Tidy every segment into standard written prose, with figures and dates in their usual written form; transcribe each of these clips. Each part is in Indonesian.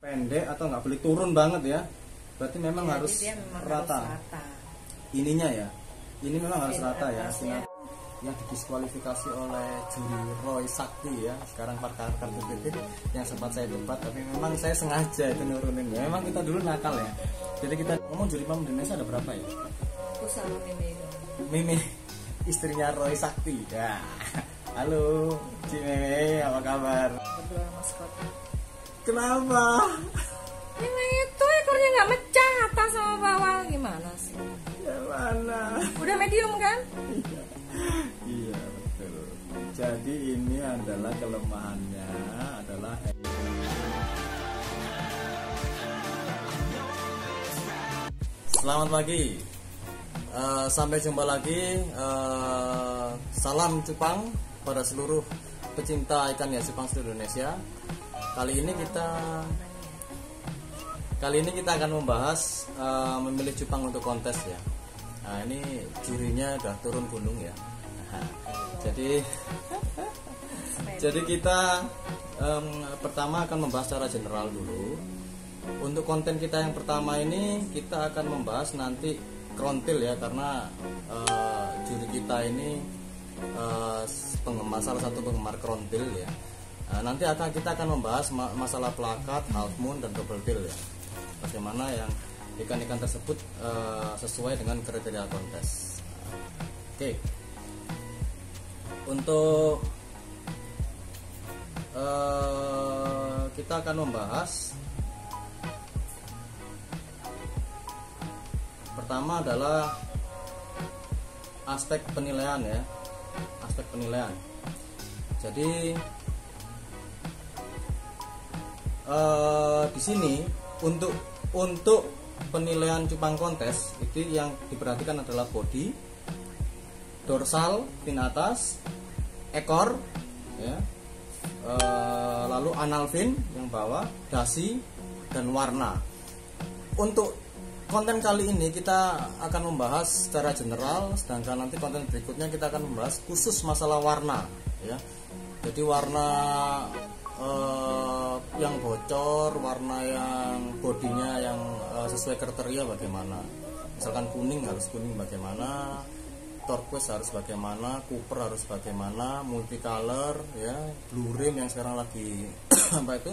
pendek atau nggak boleh turun banget ya. Berarti memang Ya, harus dia memang rata. harus rata. Ininya ya. Ini memang harus Bagian rata ya. atasnya. Yang didiskualifikasi oleh juri Roy Sakti ya. Sekarang pakar kartu kredit yang sempat saya debat, tapi memang saya sengaja itu nurunin ya. Memang kita dulu nakal ya. Jadi kita ngomong juri PAM Indonesia ada berapa ya? Aku sama Mimi istrinya Roy Sakti ya. Halo Cime, apa kabar? berdua maskot. Kenapa? Memang itu ekornya nggak mecah atas sama bawah, gimana sih? Ya mana? Udah medium kan? Iya betul. Jadi ini adalah kelemahannya adalah Selamat pagi. Sampai jumpa lagi. Salam cupang pada seluruh pecinta ikan hias cupang seluruh Indonesia. Kali ini kita akan membahas memilih cupang untuk kontes ya. Nah, ini jurinya udah turun gunung ya. Jadi kita pertama akan membahas secara general dulu. Untuk konten kita yang pertama ini kita akan membahas nanti krontil ya, karena juri kita ini salah satu penggemar krontil ya. Nanti kita akan membahas masalah plakat, half moon dan double bill ya. Bagaimana yang ikan-ikan tersebut sesuai dengan kriteria kontes. Oke. Untuk kita akan membahas pertama adalah aspek penilaian ya. Aspek penilaian. Jadi di sini untuk penilaian cupang kontes itu yang diperhatikan adalah body, dorsal fin atas, ekor ya, lalu anal fin yang bawah, dasi dan warna. Untuk konten kali ini kita akan membahas secara general, sedangkan nanti konten berikutnya kita akan membahas khusus masalah warna ya. Jadi warna yang bocor, warna yang bodinya yang sesuai kriteria bagaimana. Misalkan kuning harus kuning bagaimana, turquoise harus bagaimana, copper harus bagaimana, multicolor ya, blue rim yang sekarang lagi apa itu?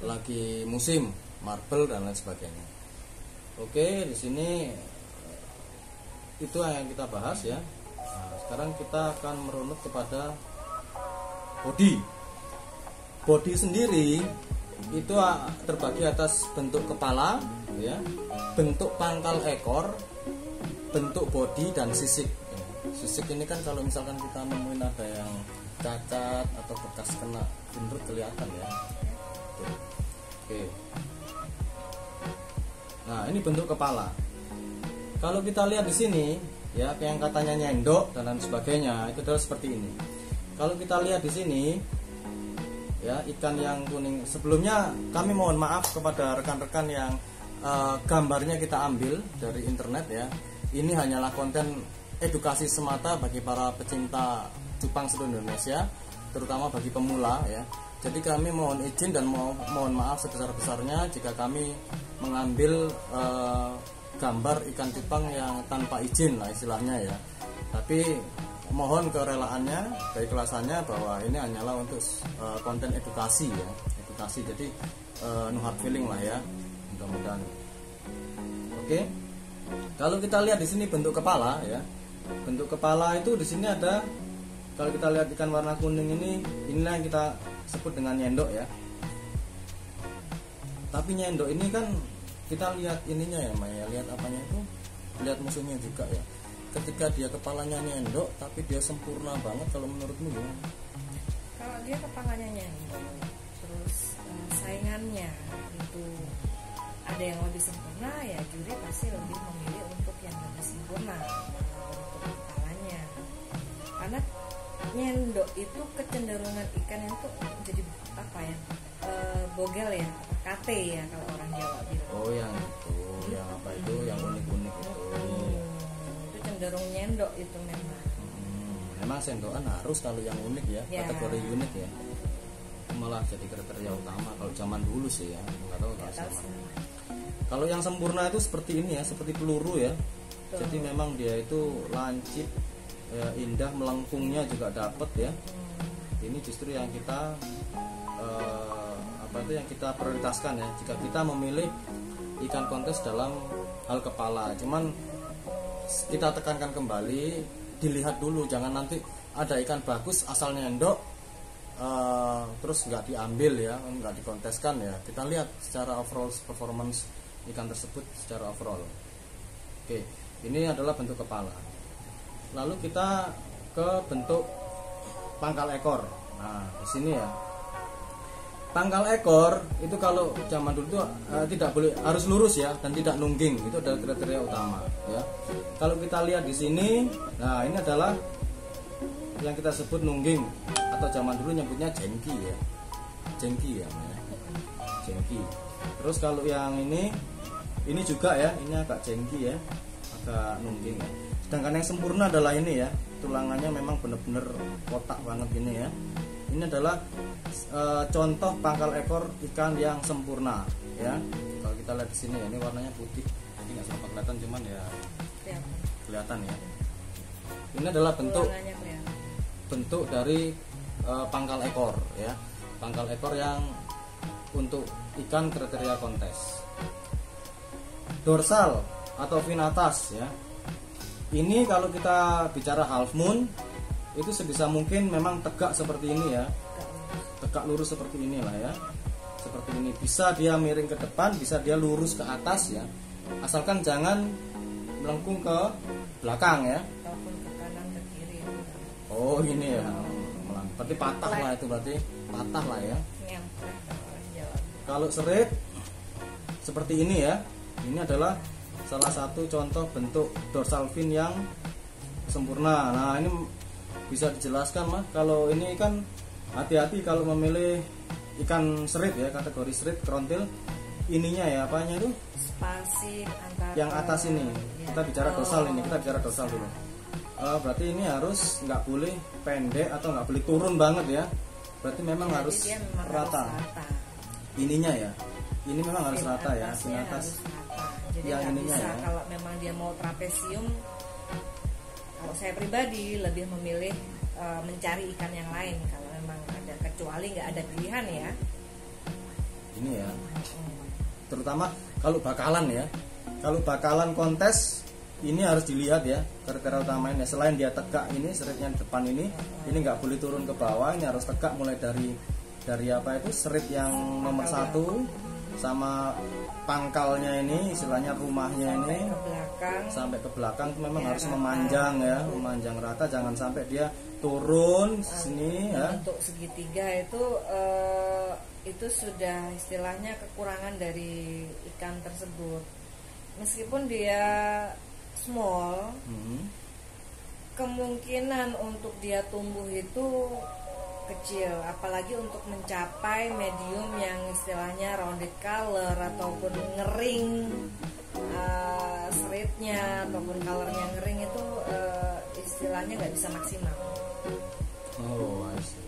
Lagi musim, marble dan lain sebagainya. Oke, di sini itu yang kita bahas ya. Nah, sekarang kita akan merunut kepada body. Body sendiri itu terbagi atas bentuk kepala, ya, bentuk pangkal ekor, bentuk body dan sisik. Sisik ini kan kalau misalkan kita nemuin ada yang cacat atau bekas kena bentuk kelihatan ya. Tuh. Oke. Nah, ini bentuk kepala. Kalau kita lihat di sini, ya, yang katanya nyendok dan lain sebagainya, itu adalah seperti ini. Kalau kita lihat di sini, ya, ikan yang kuning. Sebelumnya kami mohon maaf kepada rekan-rekan yang gambarnya kita ambil dari internet ya. Ini hanyalah konten edukasi semata bagi para pecinta cupang seluruh Indonesia, terutama bagi pemula ya. Jadi kami mohon izin dan mohon maaf sebesar-besarnya jika kami mengambil gambar ikan cupang yang tanpa izin lah istilahnya ya. Tapi mohon kerelaannya, keikhlasannya bahwa ini hanyalah untuk konten edukasi ya, edukasi. Jadi no hard feeling lah ya, mudah-mudahan. Oke. Kalau kita lihat di sini bentuk kepala ya, bentuk kepala itu di sini ada. Kalau kita lihat ikan warna kuning ini, inilah yang kita sebut dengan nyendok ya. Tapi nyendok ini kan kita lihat ininya ya, Maya, lihat apanya itu, lihat musuhnya juga ya. Ketika dia kepalanya nyendok tapi dia sempurna banget, kalau menurutmu gimana? Kalau dia kepalanya nyendok terus saingannya itu ada yang lebih sempurna, ya juri pasti lebih memilih untuk yang lebih sempurna untuk kepalanya. Karena nyendok itu kecenderungan ikan itu jadi apa ya, bogel ya, kate ya kalau orang Jawa bilang. Oh yang itu, yang apa itu, yang unik-unik itu. Cenderung nyendok itu memang. Memang sendokan harus kalau yang unik ya, kategori unik ya. malah jadi kriteria utama kalau zaman dulu sih ya, nggak tahu kalau Nggak tahu sekarang. sih. Kalau yang sempurna itu seperti ini ya, seperti peluru ya. Betul. Jadi memang dia itu lancip, ya, indah, melengkungnya juga dapat ya. Ini justru yang kita yang kita prioritaskan ya. Jika kita memilih ikan kontes dalam hal kepala, cuman kita tekankan kembali, dilihat dulu, jangan nanti ada ikan bagus asalnya endok, terus nggak diambil ya, nggak dikonteskan ya. Kita lihat secara overall performance ikan tersebut secara overall. Oke, ini adalah bentuk kepala. Lalu kita ke bentuk pangkal ekor. Nah, di sini ya. Pangkal ekor itu kalau zaman dulu itu tidak boleh, harus lurus ya, dan tidak nungging. Itu adalah kriteria utama ya. Kalau kita lihat di sini, nah ini adalah yang kita sebut nungging, atau zaman dulu nyebutnya jengki ya. Jengki ya. Jengki. Terus kalau yang ini juga ya, ini agak jengki ya, agak nungging ya. Sedangkan yang sempurna adalah ini ya, tulangannya memang benar-benar kotak banget ini ya. Ini adalah contoh pangkal ekor ikan yang sempurna ya. Kalau kita lihat di sini ya, ini warnanya putih, jadi nggak sempat kelihatan, cuman ya kelihatan ya. Ini adalah bentuk dari pangkal ekor ya, pangkal ekor yang untuk ikan kriteria kontes. Dorsal atau fin atas ya. Ini kalau kita bicara half moon itu sebisa mungkin memang tegak seperti ini ya, tegak lurus seperti inilah ya, seperti ini. Bisa dia miring ke depan, bisa dia lurus ke atas ya, asalkan jangan melengkung ke belakang ya, ataupun ke kanan ke kiri. oh ini ya, berarti patah lah, itu berarti patah lah ya. Kalau serit seperti ini ya, ini adalah salah satu contoh bentuk dorsal fin yang sempurna. Nah ini bisa dijelaskan Mas, kalau ini kan hati-hati kalau memilih ikan serit ya, kategori serit krontil, ininya ya, apanya itu? Spasi antara yang atas ini ya. Kita bicara dorsal ini, kita bicara dorsal dulu. Berarti ini harus nggak boleh pendek atau nggak boleh turun banget ya. Berarti memang harus rata. Ininya ya, ini memang harus rata ya, fin atas. Jadi yang ininya bisa, ya. Kalau memang dia mau trapesium, kalau saya pribadi lebih memilih mencari ikan yang lain kalau memang ada, kecuali nggak ada pilihan ya. Ini ya, terutama kalau bakalan ya, kalau bakalan kontes ini harus dilihat ya kriteria utamanya. Selain dia tegak ini, seritnya depan ini nggak boleh turun ke bawah, ini harus tegak mulai dari apa itu, serit yang nomor 1 sama pangkalnya ini, istilahnya rumahnya ini sampai ke belakang itu memang harus memanjang ya, memanjang rata, jangan sampai dia turun sini ya. Untuk segitiga itu sudah istilahnya kekurangan dari ikan tersebut. Meskipun dia small, kemungkinan untuk dia tumbuh itu kecil, apalagi untuk mencapai medium yang istilahnya rounded color ataupun ngering, seritnya ataupun colornya ngering itu istilahnya nggak bisa maksimal. Oh, I see.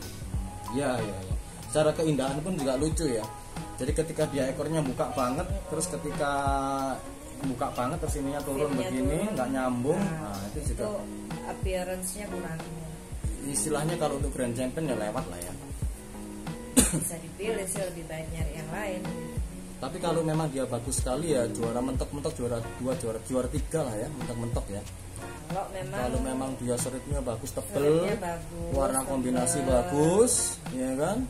Ya. Secara keindahan pun juga lucu ya. Jadi ketika dia ekornya buka banget, terus ketika buka banget terus ininya turun begini, nggak nyambung, nah itu juga appearance-nya kurang. Istilahnya kalau untuk grand champion ya lewat lah ya. Bisa dipilih sih, lebih baik nyari yang lain. Tapi kalau memang dia bagus sekali ya, juara mentok-mentok, juara 2, juara 3 lah ya, mentok-mentok ya. Kalau memang dia seritnya bagus, tebel, warna kombinasi bagus, ya kan?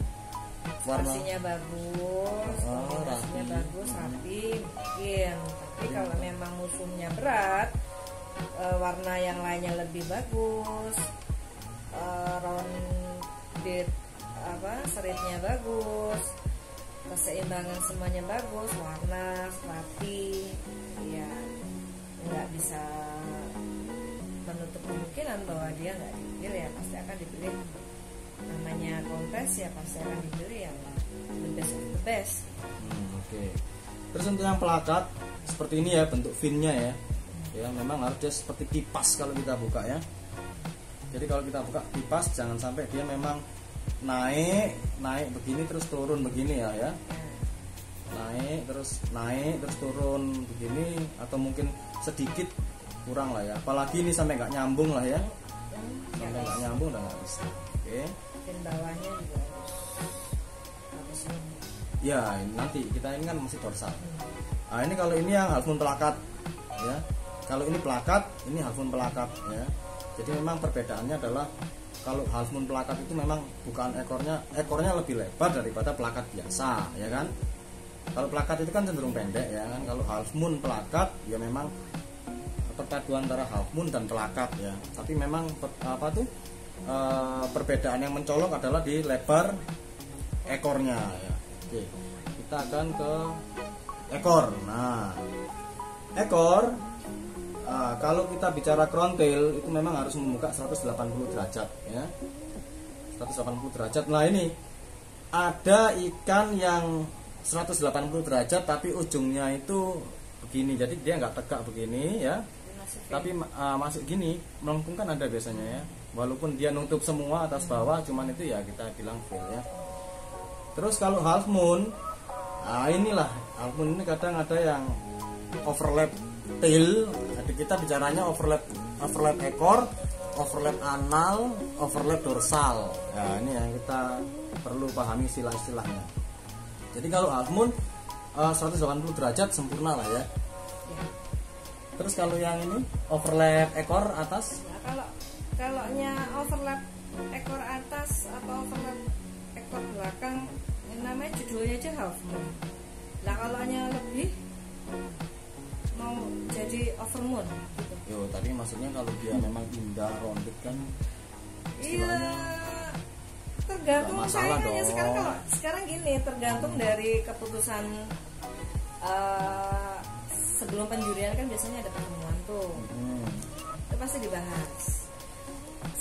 Warnanya bagus, kombinasinya bagus, rapi, mungkin. Tapi kalau memang musuhnya berat, warna yang lainnya lebih bagus, rounded seritnya bagus, keseimbangan semuanya bagus, warna rapi, ya nggak bisa menutup kemungkinan bahwa dia nggak dipilih ya, pasti akan dipilih. Namanya kontes ya pasti akan dipilih yang the best of the best. Oke. Terus untuk yang pelakat seperti ini ya, bentuk finnya ya, ya memang harus dia seperti kipas kalau kita buka ya. Jadi kalau kita buka kipas, jangan sampai dia memang naik begini terus turun begini ya. Naik terus turun begini, atau mungkin sedikit kurang lah ya. Apalagi ini sampai nggak nyambung lah ya. Sampai nggak nyambung udah nggak bisa. Oke. Dan bawahnya juga harus Ya, nanti kita ini kan masih dorsal. Nah, ini kalau ini yang half moon pelakat ya. Kalau ini pelakat, ini half moon pelakat ya. Jadi memang perbedaannya adalah kalau half moon pelakat itu memang bukan ekornya lebih lebar daripada pelakat biasa ya kan. Kalau pelakat itu kan cenderung pendek ya kan. Kalau half moon pelakat ya memang perpaduan antara half moon dan pelakat ya. Tapi memang perbedaan yang mencolok adalah di lebar ekornya ya. Oke, kita akan ke ekor. Nah, ekor kalau kita bicara crown tail itu memang harus membuka 180 derajat ya. 180 derajat. Nah, ini ada ikan yang 180 derajat tapi ujungnya itu begini. Jadi dia nggak tegak begini ya. Tapi masuk gini, melengkung kan ada biasanya ya. Walaupun dia nutup semua atas bawah, cuman itu ya kita bilang fail ya. Terus kalau half moon, inilah half moon ini kadang ada yang overlap tail. Jadi kita bicaranya overlap ekor, overlap anal, overlap dorsal. Ya, ini yang kita perlu pahami istilah-istilahnya. Jadi kalau half moon 180 derajat sempurna lah ya. Terus kalau yang ini overlap ekor atas? Nah, kalaunya overlap ekor atas atau overlap ekor belakang, yang namanya judulnya aja half moon. Nah, kalaunya lebih mau jadi overmoon gitu. Yo, tadi maksudnya kalau dia memang indah rounded kan. Iya, tergantung saingannya. Sekarang gini, tergantung dari keputusan sebelum penjurian kan biasanya ada pertemuan tuh. Itu pasti dibahas.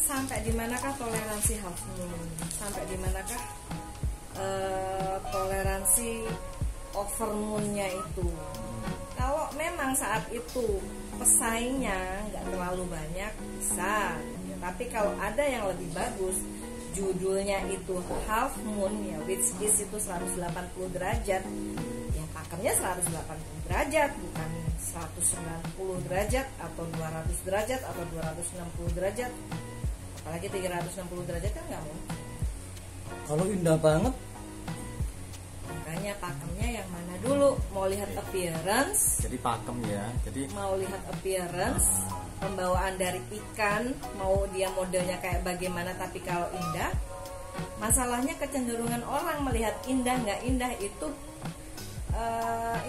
Sampai di manakah toleransi half moon? Sampai di manakah toleransi overmoonnya itu? Kalau memang saat itu pesaingnya nggak terlalu banyak bisa. Tapi kalau ada yang lebih bagus, judulnya itu half moon ya, which is itu 180 derajat. Pakemnya 180 derajat, bukan 190 derajat atau 200 derajat atau 260 derajat. Apalagi 360 derajat kan nggak mungkin. Kalau indah banget, makanya pakemnya yang mana dulu? Mau lihat appearance? Jadi pakem ya. Jadi mau lihat appearance, pembawaan dari ikan, mau dia modelnya kayak bagaimana. Tapi kalau indah, masalahnya kecenderungan orang melihat indah nggak indah itu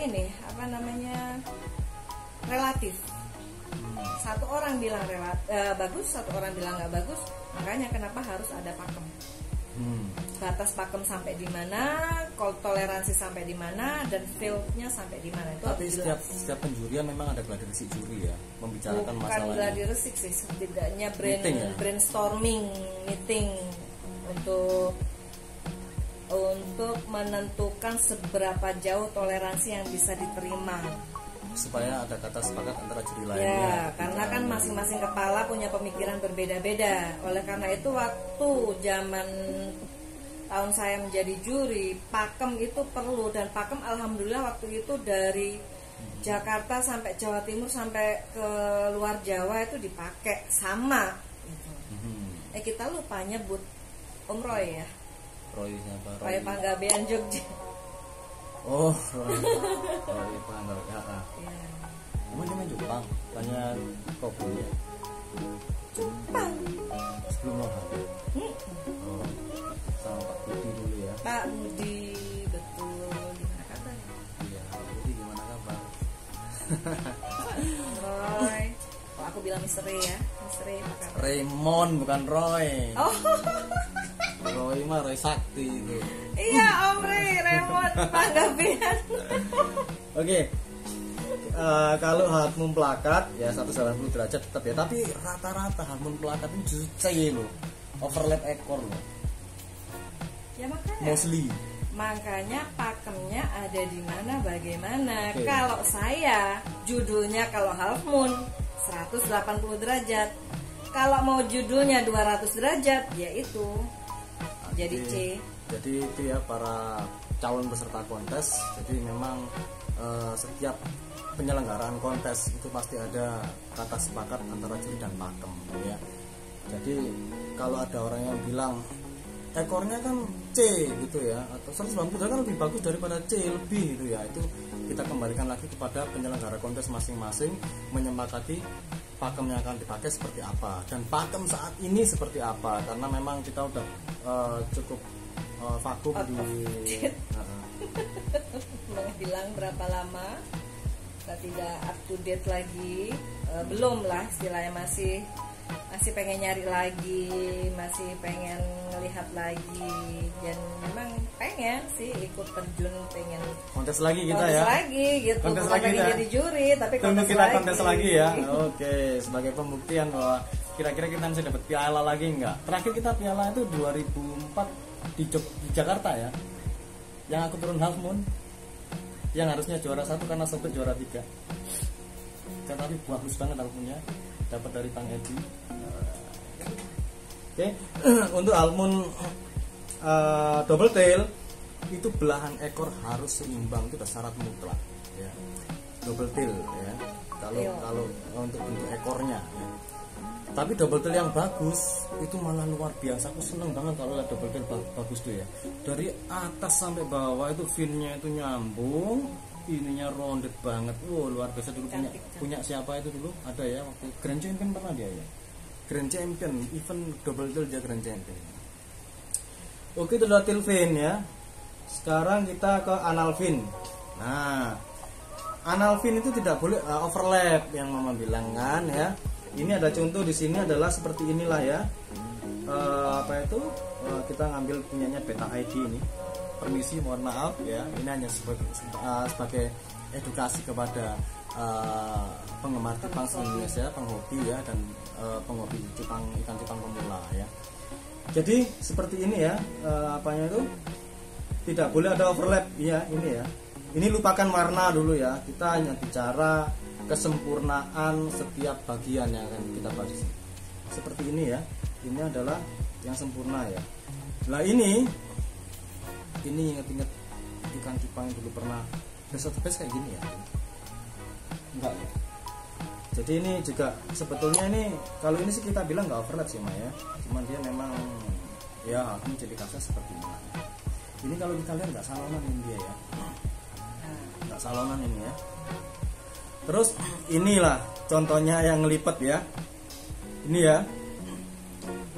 ini apa namanya relatif. Satu orang bilang bagus, satu orang bilang nggak bagus. Makanya kenapa harus ada pakem. Batas pakem sampai di mana, toleransi sampai di mana, dan fieldnya sampai di mana itu. Tapi setiap penjurian memang ada gladi resik juri ya, membicarakan masalahnya. Bukan gladi resik sih, setidaknya brainstorming meeting untuk menentukan seberapa jauh toleransi yang bisa diterima, supaya ada kata sepakat antara juri lainnya. Ya, karena kan masing-masing kepala punya pemikiran berbeda-beda. Oleh karena itu waktu zaman tahun saya menjadi juri, pakem itu perlu. Dan pakem alhamdulillah waktu itu dari Jakarta sampai Jawa Timur sampai ke luar Jawa itu dipakai sama gitu. Kita lupa nyebut Om Roy ya. Roy siapa? Roy Panggabean Jogja. Oh, Roy Panggabean. Iya. Kamu dia main Jepang? Tanya Kobun ya? Jepang. Sebelum Lohan? Oh, sama Pak Budi dulu ya? Pak Budi, betul. Gimana kabarnya? Iya, Pak Budi gimana kabar? Roy. Oh, aku bilang misteri ya. Misteri apa kabar? Raymond bukan Roy. Oh. Roy mah Roy Sakti itu. Iya, Om Raymond Panggabean. Oke. Kalau half moon pelakat ya 180 derajat tetap ya, tapi rata-rata half moon pelakat ini justru C loh. Overlap ekor loh. Ya makanya. Mostly. Makanya pakemnya ada di mana bagaimana. Okay. Kalau saya judulnya kalau half moon 180 derajat. Kalau mau judulnya 200 derajat ya itu. jadi C. Jadi itu ya para calon peserta kontes. Jadi memang setiap penyelenggaraan kontes itu pasti ada kata sepakat antara juri dan pakem ya. Jadi kalau ada orang yang bilang ekornya kan C gitu ya, atau 190 kan lebih bagus daripada C lebih gitu ya, itu kita kembalikan lagi kepada penyelenggara kontes masing-masing menyepakati pakem yang akan dipakai seperti apa dan pakem saat ini seperti apa, karena memang kita udah cukup vakum di menghilang berapa lama, kita tidak up to date lagi, belum lah istilahnya, masih pengen nyari lagi, masih pengen ngelihat lagi, dan memang pengen sih ikut terjun, pengen kontes lagi kita kontes ya lagi gitu, kontes bukan lagi pengen kita jadi juri tapi tunggu kontes kita lagi. kontes lagi ya. Oke, sebagai pembuktian bahwa kira-kira kita bisa dapat piala lagi enggak. Terakhir kita piala itu 2004 di Jakarta ya, yang aku turun half moon, yang harusnya juara 1 karena sampai juara 3. Tapi bagus banget half moonnya, dapat dari Bang Edi. Oke. Untuk half moon double tail itu belahan ekor harus seimbang, itu udah syarat mutlak ya. Double tail ya. Kalau untuk bentuk ekornya ya. Tapi double tail yang bagus itu malah luar biasa. Aku seneng banget kalau lihat double tail bagus tuh ya. Dari atas sampai bawah itu finnya itu nyambung, ininya rounded banget. Luar biasa. Dulu punya siapa itu dulu? Ada ya waktu Grand Champion pernah dia ya. Grand Champion, event double tail dia Grand Champion. Oke, itu adalah tail fin ya. Sekarang kita ke anal fin. Nah, anal fin itu tidak boleh overlap yang Mama bilang kan ya. Ini ada contoh di sini adalah seperti inilah ya. Kita ngambil punyanya Beta ID ini. Permisi, mohon maaf ya. Ini hanya sebagai edukasi kepada penggemar cupang Indonesia, penghobi ya, dan penghobi ikan cupang pemula ya. Jadi seperti ini ya, tidak boleh ada overlap ya, ini ya. Ini lupakan warna dulu ya. Kita hanya bicara kesempurnaan setiap bagian yang akan kita bahas. Seperti ini ya. Ini adalah yang sempurna ya. Nah ini ingat-ingat ikan cupang yang dulu pernah best kayak gini ya. Enggak ya. Jadi ini juga sebetulnya ini kalau ini sih kita bilang nggak overlap sih Maya. Cuman dia memang ya ini jadi kasar seperti ini. Ini kalau kita lihat nggak salonan ini dia ya. Nggak salonan ini ya. Terus inilah contohnya yang ngelipet ya. Ini ya.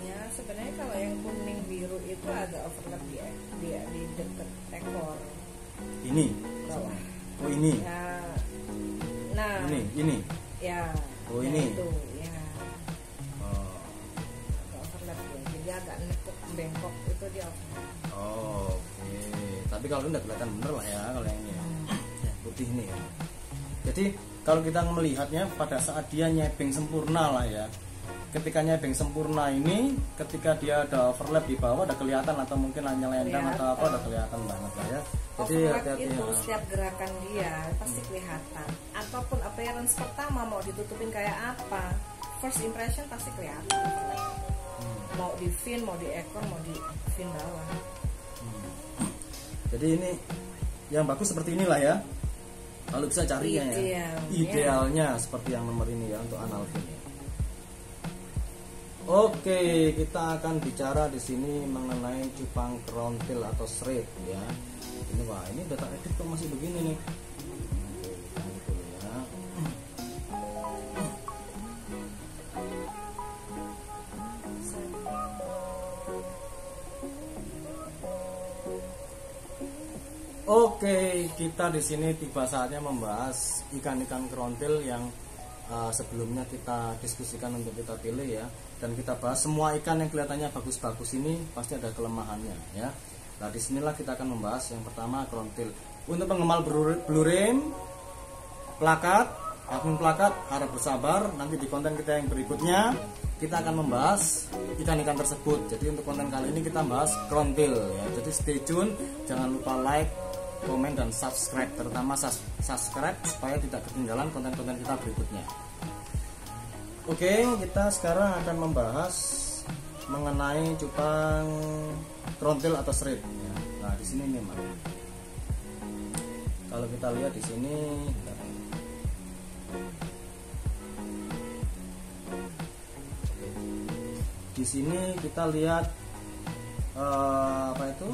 Ya sebenarnya kalau yang kuning biru itu agak overlap dia di dekat ekor. Ini. Bawah. Oh ini. Ya. Nah. Ini. Ya. Oh ini. Itu ya. Agak overlap ya. Jadi agak nekuk bengkok itu dia overlap. Oke. Tapi kalau ini udah kelihatan bener lah ya kalau yang ini. Ya, putih ini ya. Jadi kalau kita melihatnya pada saat dia nyebeng sempurna lah ya. Ketika nyebeng sempurna ini, ketika dia ada overlap di bawah ada kelihatan, atau mungkin hanya lendang atau apa ada kelihatan banget lah ya. Jadi hati-hati itu ya. setiap gerakan dia pasti kelihatan. Ataupun appearance pertama mau ditutupin kayak apa, first impression pasti kelihatan. Mau di fin, mau di ekor, mau di fin bawah. Jadi ini yang bagus seperti inilah ya. Kalau bisa carinya ya. Idealnya seperti yang nomor ini ya untuk anal fin. Oke, kita akan bicara di sini mengenai cupang crown tail atau straight ya. Ini wah, ini udah tak edit kok masih begini nih. Oke, kita edit dulu ya. Oke, kita di sini tiba saatnya membahas ikan-ikan crown tail yang sebelumnya kita diskusikan untuk kita pilih ya, dan kita bahas semua ikan yang kelihatannya bagus-bagus ini pasti ada kelemahannya ya. Nah disinilah kita akan membahas yang pertama crown tail. Untuk penggemar blue rim, plakat, akun plakat harap bersabar, nanti di konten kita yang berikutnya kita akan membahas ikan-ikan tersebut. Jadi untuk konten kali ini kita bahas crown tail ya. Jadi stay tune, jangan lupa like, komen dan subscribe, terutama subscribe supaya tidak ketinggalan konten-konten kita berikutnya. Oke, kita sekarang akan membahas mengenai cupang crown rontil atau serit ya. Nah di sini nih Mas, kalau kita lihat di sini di sini kita lihat apa itu,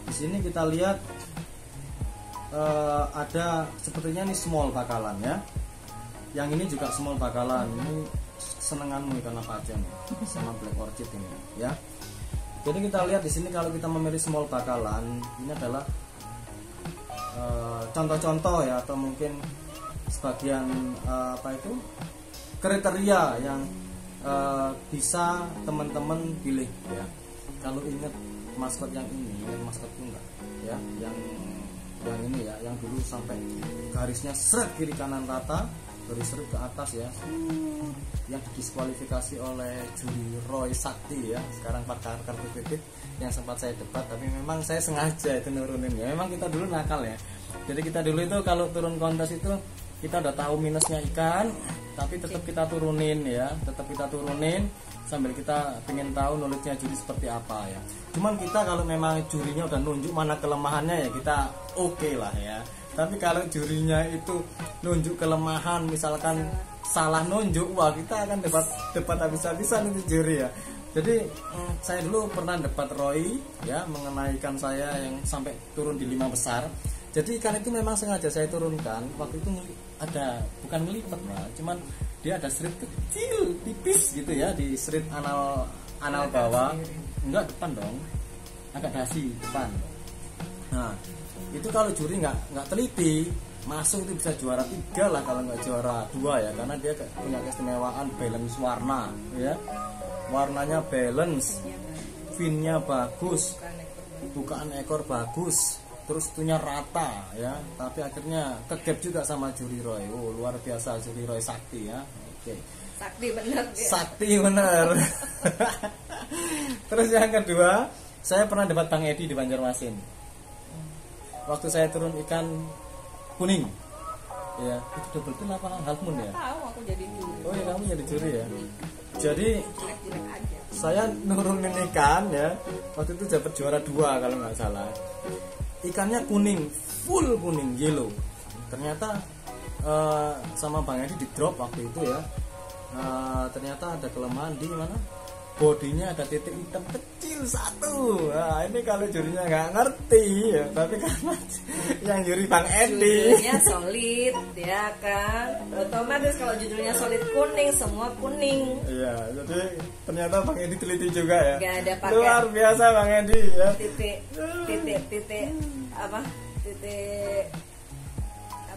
di sini kita lihat ada sepertinya ini small bakalan ya, yang ini juga small bakalan. Ini senenganmu ikan apa aja nih sama black orchid ini ya. Jadi kita lihat di sini kalau kita memilih small bakalan, ini adalah contoh-contoh ya, atau mungkin sebagian apa itu kriteria yang bisa teman-teman pilih ya. Kalau ingat maskot yang ini, ingat maskotku enggak ya, yang ini ya, yang dulu sampai garisnya seret kiri kanan rata, dari seret ke atas ya, yang didiskualifikasi oleh juri Roy Sakti ya, sekarang pakar kartu kredit, yang sempat saya debat, tapi memang saya sengaja itu nurunin ya. Memang kita dulu nakal ya, jadi kita dulu itu kalau turun kontes itu kita udah tahu minusnya ikan, tapi tetap kita turunin ya, tetap kita turunin sambil kita pengen tahu knowledge-nya juri seperti apa ya. Cuman kita kalau memang jurinya udah nunjuk mana kelemahannya ya kita oke lah ya. Tapi kalau jurinya itu nunjuk kelemahan, misalkan salah nunjuk, wah kita akan debat habis-habisan itu juri ya. Jadi saya dulu pernah debat Roy ya mengenai ikan saya yang sampai turun di 5 besar. Jadi ikan itu memang sengaja saya turunkan. Waktu itu ada, bukan ngelipat lah, cuman dia ada serit kecil, tipis gitu ya, di serit anal bawah. Enggak, depan dong, agak dasi depan. Nah itu kalau juri nggak teliti, masuk itu bisa juara 3 lah, kalau nggak juara 2 ya, karena dia punya keistimewaan balance warna ya, warnanya balance, finnya bagus, bukaan ekor bagus, terus itunya rata ya. Tapi akhirnya kegap juga sama juri Roy. Oh luar biasa juri Roy Sakti ya. Oke. Sakti bener ya. Sakti bener. Terus yang kedua, saya pernah debat Bang Edi di Banjarmasin. Waktu saya turun ikan kuning. Ya, itu double tail apa half moon ya? Tahu aku jadi juri. Oh ya, kamu jadi juri ya. Jadi Jelek-jelek aja. saya nurunin ikan ya. Waktu itu dapat juara 2 kalau nggak salah. Ikannya kuning, full kuning, yellow. Ternyata sama Bang Edi di drop waktu itu ya. Ternyata ada kelemahan di mana? Bodinya ada titik hitam kecil 1. Nah, ini kalau jurinya nggak ngerti ya, tapi karena yang juri Bang Edi Judulnya solid ya kan. Otomatis kalau judulnya solid kuning, semua kuning. iya, jadi ternyata Bang Edi teliti juga ya. Gak ada pakai Luar biasa Bang Edi ya. titik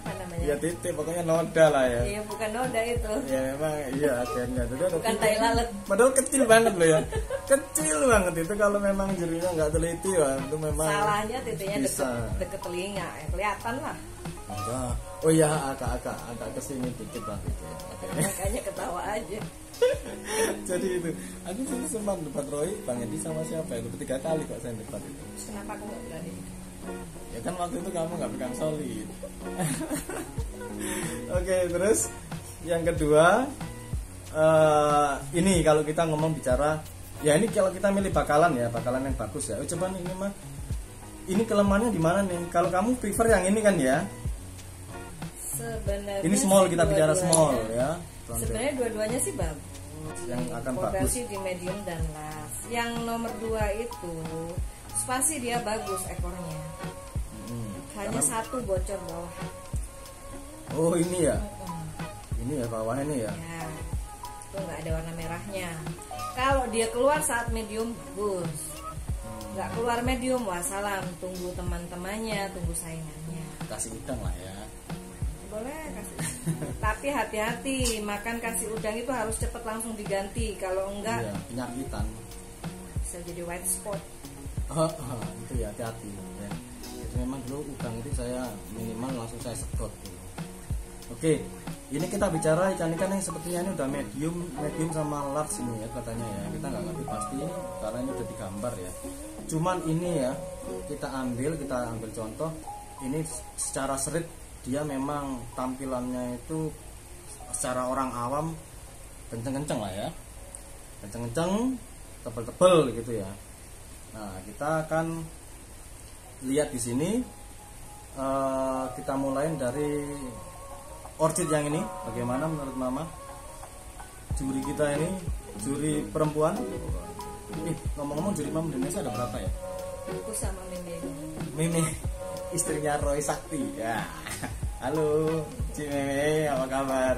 apa namanya? Ya titik, pokoknya noda lah ya. Iya bukan noda itu. Ya memang iya akhirnya. Jadi ada Bukan titik. tai lalat. Padahal kecil banget loh ya. Kecil banget itu, kalau memang jurinya nggak teliti wah itu memang Salahnya titiknya bisa. deket telinga, kelihatan lah. Enggak. Oh iya, agak kesini dikit lah gitu ya. Oke. Makanya ketawa aja. Jadi itu, aku dulu sempat debat Roy, Bang Edi sama siapa ya? 3 kali kok saya debat itu. Kenapa aku nggak berani? Ya kan waktu itu kamu nggak pegang solid. Oke, terus yang kedua, ini kalau kita ngomong bicara, ya ini kalau kita milih bakalan ya, bakalan yang bagus ya. Oh, coba nih, ini mah, ini kelemahannya di mana nih? Kalau kamu prefer yang ini kan ya? Sebenarnya Ini small, kita bicara dua-duanya- small ya. Sebenarnya dua-duanya sih bagus. Yang akan Progresi bagus. di medium dan large. Yang nomor 2 itu spasi dia bagus ekornya. Hanya Karena- 1 bocor bawah. Oh ini ya, Mm-mm. ini ya bawah ini ya. Ya, itu nggak ada warna merahnya. Kalau dia keluar saat medium bagus. Nggak keluar medium, wassalam. Tunggu teman-temannya, tunggu saingannya. Kasih udang lah ya. Boleh kasih. Tapi hati-hati, makan kasih udang itu harus cepat langsung diganti. Kalau enggak Iya, penyakitan. bisa jadi white spot. Itu ya hati-hati ya. Jadi memang dulu udang itu saya minimal langsung saya sedot gitu. Oke, ini kita bicara ikan-ikan yang sepertinya ini udah medium sama large ini ya katanya ya. Kita nggak ngerti pasti karena ini udah digambar ya. Cuman ini ya kita ambil contoh. Ini secara serit dia memang tampilannya itu secara orang awam kenceng-kenceng lah ya, kenceng-kenceng, tebel-tebel gitu ya. Nah, kita akan lihat di sini. Kita mulai dari orchid yang ini. Bagaimana menurut Mama? Juri kita ini, juri perempuan. Ngomong-ngomong juri Mama Indonesia ada berapa ya? Aku sama Mimi, istrinya Roy Sakti ya. Halo, Ci Meme, apa kabar?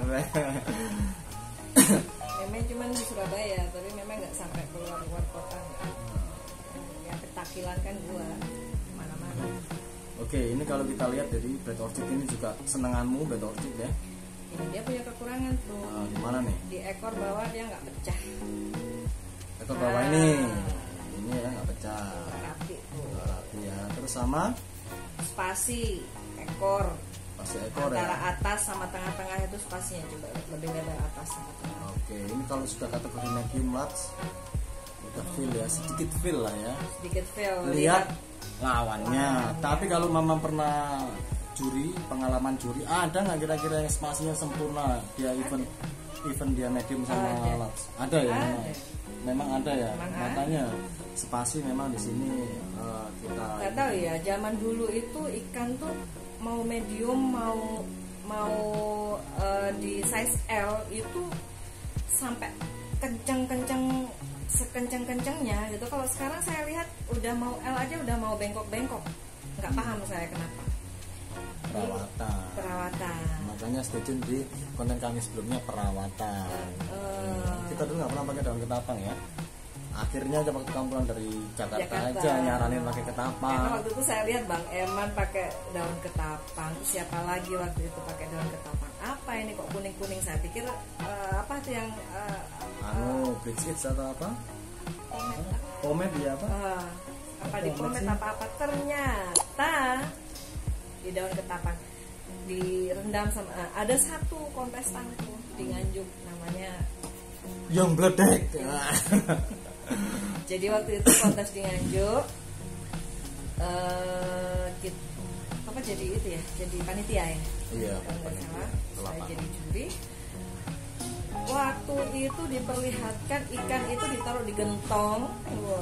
Meme cuman di Surabaya, tapi Meme nggak sampai keluar kota. Ya petakilan kan gua mana-mana. Oke, ini kalau kita lihat dari Bed Orchid ini juga senenganmu Bed Orchid ya. Ini dia punya kekurangan tuh. Nah, gimana nih? Di ekor bawah dia nggak pecah. Ekor bawah ini ya nggak pecah. Rapi tuh. Rapi ya. Terus sama Spasi ekor. Spasi ekor antara ya. atas sama tengah-tengah itu spasinya coba lebih lebar atas sama tengah. Oke, ini kalau sudah kategori medium large udah feel ya, sedikit feel lah ya. Sedikit feel. Lihat lawannya. Tapi kalau Mama pernah juri, pengalaman juri, ada nggak kira-kira yang spasinya sempurna? Dia even dia medium sama large. Ada ya? Memang ada ya. Makanya spasi memang di sini kita. Nggak tahu ya. Zaman dulu itu ikan tuh mau medium mau di size L itu sampai kenceng-kenceng sekenceng-kencengnya gitu. Kalau sekarang saya lihat udah mau L aja udah mau bengkok-bengkok. Nggak paham saya kenapa. Perawatan. Makanya stay tune di konten kami sebelumnya perawatan. Kita dulu nggak pernah pakai daun ketapang ya. Akhirnya aja waktu kamu pulang dari Jakarta aja nyaranin pakai ketapang. Karena waktu itu saya lihat Bang Eman pakai daun ketapang. Terus siapa lagi waktu itu pakai daun ketapang? Apa ini kok kuning-kuning? Saya pikir apa tuh yang Brexit atau apa? Pomade ya apa? Apa di pomade apa ternyata di daun ketapang direndam sama ada satu kontestan tuh di Nganjuk namanya Yang Bledek. Jadi waktu itu kontes di Nganjuk jadi itu ya, jadi panitia ya. Iya, panitia. Saya jadi juri. Waktu itu diperlihatkan ikan itu ditaruh di gentong.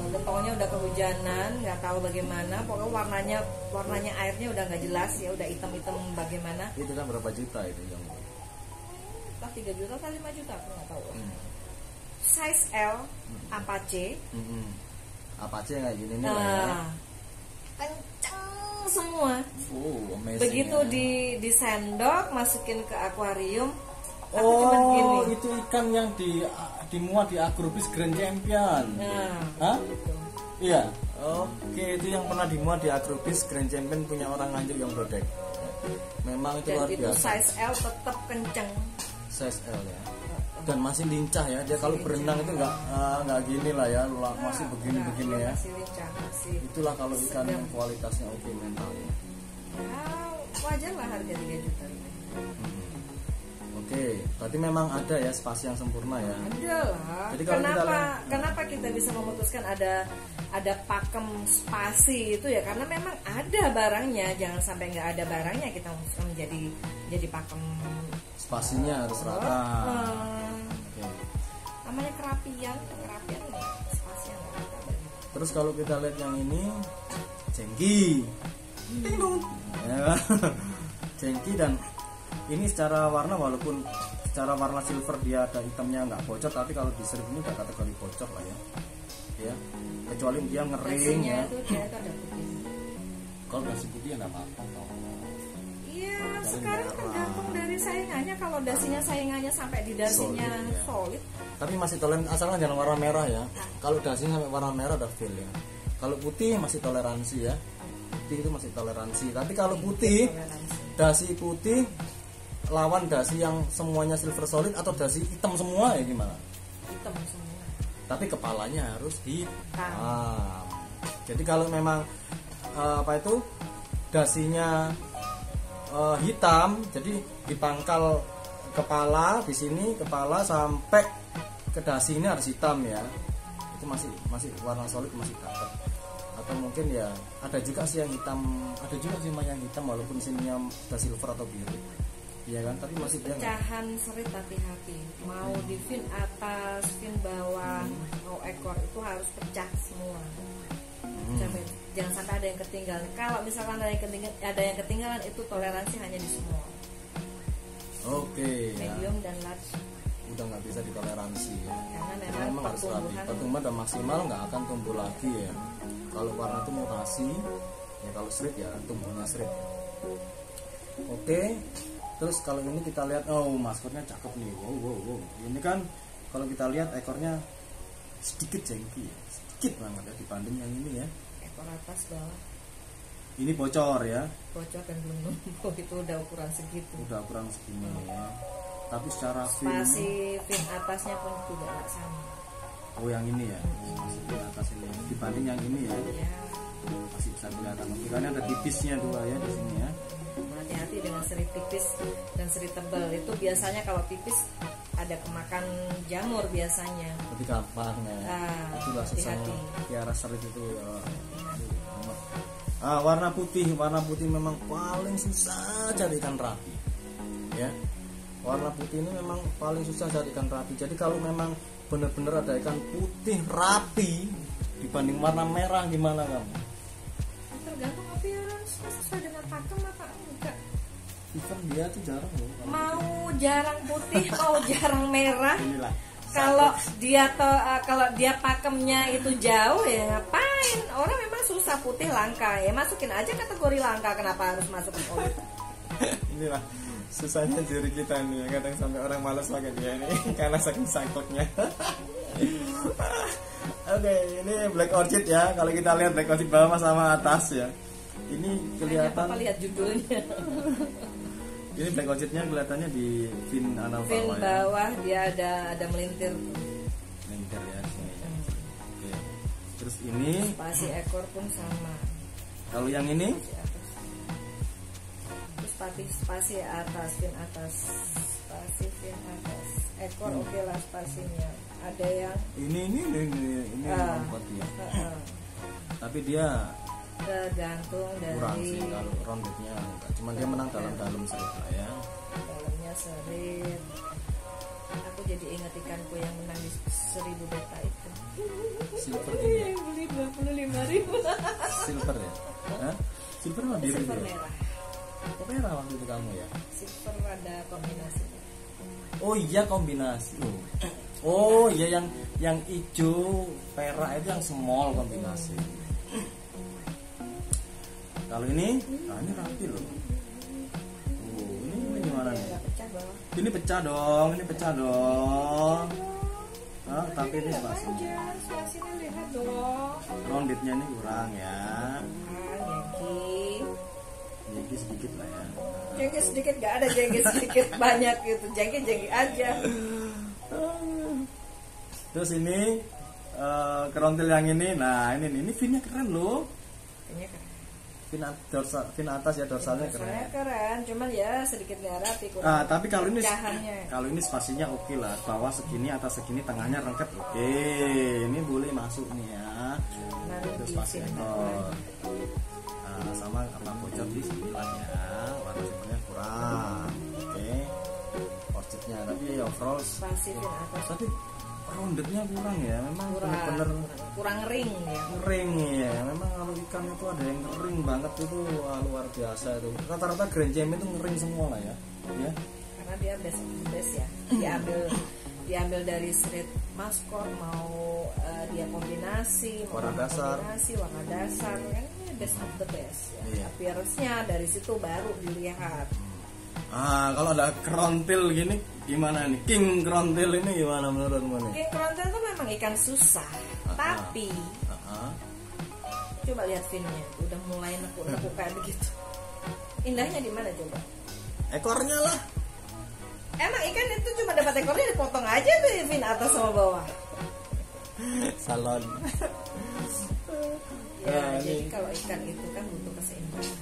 Gentongnya udah kehujanan, nggak tahu bagaimana. Pokoknya warnanya airnya udah nggak jelas ya, udah hitam-hitam bagaimana. Itu kan berapa juta itu yang? Entah 3 juta atau 5 juta, aku nggak tahu. Size L, Apache. Apache kayak gini nih lah ya. Kenceng semua. Amazing. Begitu ya. di sendok masukin ke akuarium. Itu ikan yang dimuat di Agrobis Grand Champion. Hah? Gitu. Iya. Oke, itu yang pernah dimuat di Agrobis Grand Champion punya orang Nganjuk yang Bledek. Memang itu luar biasa. Itu size L tetap kenceng. Size L ya. Dan masih lincah ya. Dia kalau berenang itu nggak gini lah ya, masih begini-begini ya. Masih lincah, masih. Itulah kalau ikan yang kualitasnya oke mentalnya. Ya, wajar lah harga 3 juta ini. Oke, berarti memang ada ya spasi yang sempurna ya. Ada lah. Jadi kenapa kita bisa memutuskan ada pakem spasi itu ya? Karena memang ada barangnya. Jangan sampai nggak ada barangnya kita memutuskan jadi pakem. Spasinya harus rata. Namanya kerapian spasinya nggak rata. Terus kalau kita lihat yang ini, jengki. Jengki dan ini secara warna, walaupun secara warna silver dia ada hitamnya nggak bocor, tapi kalau di strip ini udah kategori bocor lah ya. Kecuali dia ngering ya. Dia ada putih. Kalau dasi putih ya nggak apa-apa. Iya, sekarang tergantung dari saingannya. Kalau dasinya saingannya sampai di dasinya solid. Tapi masih toleran, asalkan jangan warna merah ya. Kalau dasinya sampai warna merah udah fail ya. Kalau putih masih toleransi ya. Putih itu masih toleransi. Tapi kalau putih, dasi putih lawan dasi yang semuanya silver solid atau dasi hitam semua ya gimana? Hitam semua. Tapi kepalanya harus hitam. Jadi kalau memang dasinya hitam, jadi di pangkal kepala di sini kepala sampai ke dasi ini harus hitam ya. Itu masih warna solid, masih dapat. Atau mungkin ya ada juga sih yang hitam, ada juga sih yang hitam walaupun sininya udah silver atau biru. Iya kan, tapi masih dia pecahan serit hati-hati. Mau di fin atas, fin bawah, mau ekor itu harus harus pecah semua. Jangan sampai ada yang ketinggalan. Kalau misalkan ada yang ketinggalan itu toleransi hanya di small. Oke. Medium dan large Udah nggak bisa ditoleransi ya. karena memang harus rapi. Pertumbuhan udah maksimal nggak akan tumbuh lagi ya. Kalau warna itu mutasi, ya kalau straight ya tumbuhnya straight. Oke. Terus kalau ini kita lihat, oh maskotnya cakep nih. Wow. Ini kan kalau kita lihat ekornya sedikit jengki ya. Sedikit banget ya dibanding yang ini ya. ekor atas bawah Ini bocor ya. bocor dan belum numbuh itu udah ukuran segitu. Udah ukuran segini ya. Tapi secara Spasi fin atasnya pun juga nggak sama. Oh yang ini ya. Masih di atas ini. Dibanding yang ini ya. Ya, Masih bisa kelihatan. Kiranya ada tipisnya dua ya di sini ya. hati-hati dengan seri tipis dan seri tebal. Itu biasanya kalau tipis ada kemakan jamur biasanya. Tapi gampang ya. Itulah susahnya piara serit itu ya. Warna putih memang paling susah cari ikan rapi. Ya. Warna putih ini memang paling susah cari ikan rapi. Jadi kalau memang benar-benar ada ikan putih rapi dibanding warna merah gimana kamu? Tergantung appearance sesuai dengan pakem apa enggak. Even dia tuh jarang loh. Mau jarang putih, mau jarang merah. Inilah. Kalau dia pakemnya itu jauh ya ngapain? Orang memang susah putih langka ya masukin aja kategori langka. Kenapa harus masukin olive? Inilah susahnya diri kita nih, kadang sampai orang malas pakai dia ini karena saking sangkutnya. Oke, ini black orchid ya. Kalau kita lihat black orchid bawah sama atas ya, ini kelihatan. Apa lihat judulnya? Ini black orchidnya kelihatannya di fin anal Fin bawah ya. bawah dia ada melintir. Melintir ya sini ya. Oke. Terus ini Spasi ekor pun sama. kalau yang ini Spasi atas, fin atas, spasi fin atas, ekor oke lah spasinya. Ada yang ini lompat ya. Tapi dia tergantung kurang dari sih kalau roundednya enggak. Cuman dia menang dalam serit lah ya. dalamnya serit. Aku jadi ingat ikanku yang menang di 1000 beta itu. Silver ini ya? Beli 25.000. Silver ya? Hah? Silver apa biru Silver dia? merah. Kok merah waktu itu kamu ya? Silver ada kombinasinya. Oh iya kombinasi. Oh iya yang hijau perak itu yang small kombinasi. Kalau ini rapi loh. Oh, ini gimana nih? Nggak pecah bawah. Ini pecah dong. Tapi ini spasinya. Spasinya lihat dong. Roundednya ini kurang ya. Jengki Sedikit lah ya. Jengki sedikit nggak ada jengki sedikit banyak gitu. Jengki aja. Terus ini kerontil yang ini. Nah ini finnya keren loh. Kayaknya keren. Fin atas ya dorsalnya keren. Keren, cuman ya sedikit nggak rapi. Tapi pecahannya. kalau ini spasinya oke lah. Bawah segini, atas segini, tengahnya rengket oke. Ini boleh masuk nih ya. Itu spasi ekor. Sama apa bocor di sini lah ya. Warna sebenarnya kurang. Oke. Orchidnya tapi ya overall spasi fin atas. Tapi roundednya kurang ya. Memang bener-bener kurang ring ya. Ring ya. Memang kalau ikan itu ada yang ring banget itu luar biasa itu. Rata-rata grand jam itu ngering semua lah ya. Ya. Karena dia best ya. Diambil dari street maskot mau dia kombinasi warna dasar kan ini best of the best ya. Iya. Appearance-nya dari situ baru dilihat. Kalau ada kerontil gini gimana nih? King kerontil ini gimana menurutmu nih? King kerontil itu memang ikan susah, tapi coba lihat finnya, udah mulai nekuk-nekuk kayak begitu. Indahnya di mana coba? Ekornya lah. Emang ikan itu cuma dapat ekornya dipotong aja tuh fin atas sama bawah. Salon. Jadi kalau ikan itu kan butuh keseimbangan.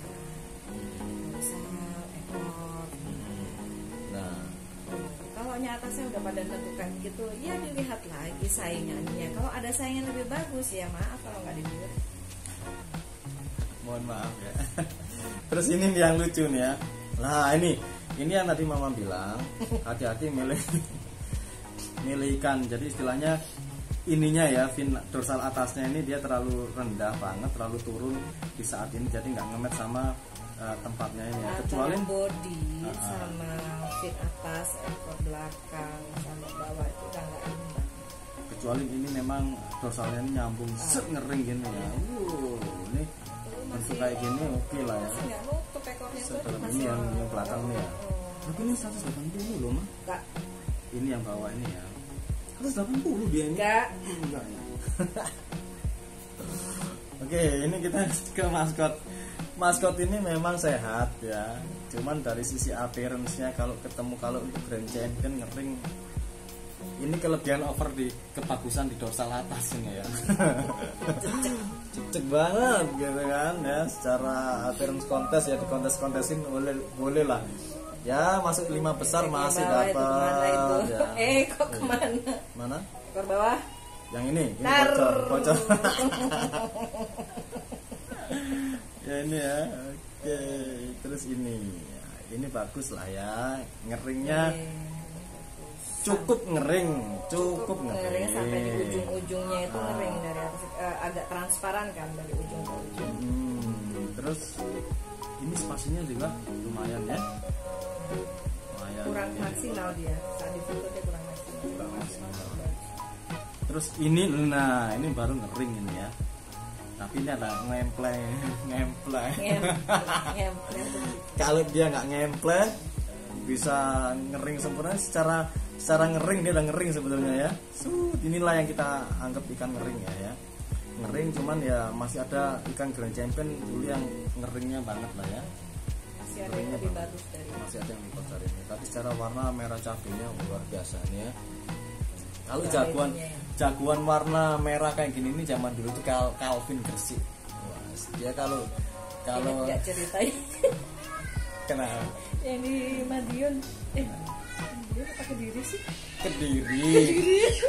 Ekor. Nah, kalau atasnya udah pada tentukan gitu, ya dilihat lagi saingannya. Kalau ada saingan lebih bagus ya maaf kalau nggak dilihat. Mohon maaf ya. Terus ini yang lucu nih ya. Nah ini yang tadi mama bilang hati-hati milih ikan. Jadi istilahnya ininya ya, fin dorsal atasnya ini dia terlalu rendah banget, terlalu turun di saat ini, jadi nggak ngemet sama tempatnya ini ya. Kecuali body sama fin atas, ekor belakang sama bawah itu udah nggak imbang. Kecuali ini memang dorsalnya ini nyambung set ngering gini ya. Ini bentuk kayak gini oke lah ya. Masih nggak nutup ekornya tuh. Ini yang belakang ini ya. Tapi ini 180 loh mah. Enggak. Ini yang bawah ini ya. 180 dia ini. Enggak ya. Oke, ini kita ke maskot. Maskot ini memang sehat ya. Cuman dari sisi appearance-nya kalau untuk Grand Champion ngering, ini kelebihan over di kebagusan di dorsal atas ini ya. Cecek banget gitu kan ya, secara appearance kontes ya, di kontes-kontesin boleh lah. Ya, masuk 5 besar masih dapat ya. Kok kemana? Mana? Ekor bawah. Yang ini bocor. Ya ini ya. Oke, terus ini. Ya, ini bagus lah ya. Ngeringnya cukup ngering sampai di ujung-ujungnya itu ngering dari atas, agak transparan kan dari ujung ke ujung. Terus ini spasinya juga lumayan ya. Kurang maksimal dia, saat di foto dia kurang maksimal. Terus ini baru ngering ini ya. Tapi ini ada ngempleng. Kalau dia nggak ngempleng bisa ngering sempurna. Secara ngering dia udah ngering sebetulnya ya. Inilah yang kita anggap ikan ngering ya. Ngering cuman ya masih ada ikan Grand Champion dulu yang ngeringnya banget lah ya. Masih ada yang lebih bagus dari lebih bagus dari ini. Tapi secara warna merah cabenya luar biasa nih ya. Kalau jagoan warna merah kayak gini ini zaman dulu tuh Calvin Gresik. Dia kalau nggak ceritain. Kenapa? Yang di Madiun, dia apa Kediri sih? Kediri.